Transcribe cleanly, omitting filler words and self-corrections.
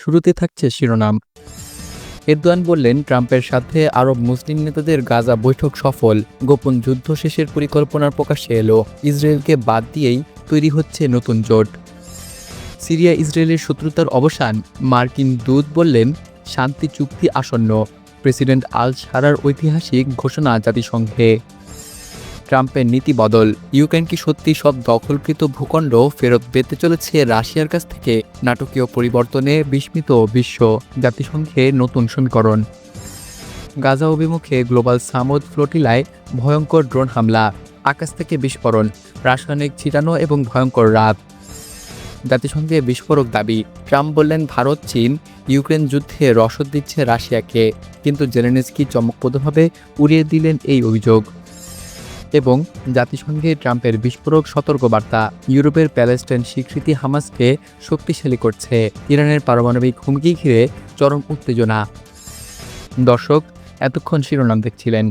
শুরুতে থাকছে শিরোনাম। এরদোয়ান বললেন, ট্রাম্পের সাথে আরব মুসলিম নেতাদের গাজা বৈঠক সফল, গোপন যুদ্ধ শেষের পরিকল্পনার প্রকাশ্যে এলো, ইসরায়েলকে বাদ দিয়েই তৈরি হচ্ছে নতুন জোট। সিরিয়া ইসরায়েলের শত্রুতার অবসান, মার্কিন দূত বললেন শান্তি চুক্তি আসন্ন, প্রেসিডেন্ট আল সারার ঐতিহাসিক ঘোষণা জাতিসংঘে। ট্রাম্পের নীতি বদল, ইউক্রেন কি সত্যি সব দখলকৃত ভূখণ্ড ফেরত পেতে চলেছে রাশিয়ার কাছ থেকে? নাটকীয় পরিবর্তনে বিস্মিত বিশ্ব, জাতিসংঘে নতুন সমীকরণ। গাজা অভিমুখে গ্লোবাল সামুদ ফ্লোটিলায় ভয়ঙ্কর ড্রোন হামলা, আকাশ থেকে বিস্ফোরণ, রাসায়নিক ছিটানো এবং ভয়ঙ্কর রাত। জাতিসংঘে বিস্ফোরক দাবি, ট্রাম্প বললেন ভারত চীন ইউক্রেন যুদ্ধে রসদ দিচ্ছে রাশিয়াকে, কিন্তু জেলেনস্কি চমকপ্রদভাবে উড়িয়ে দিলেন এই অভিযোগ। এবং জাতিসংঘে ট্রাম্পের বিস্ফোরক সতর্কবার্তা, ইউরোপের প্যালেস্টাইন স্বীকৃতি হামাসকে শক্তিশালী করছে, ইরানের পারমাণবিক হুমকি ঘিরে চরম উত্তেজনা। দর্শক, এতক্ষণ শিরোনাম দেখছিলেন।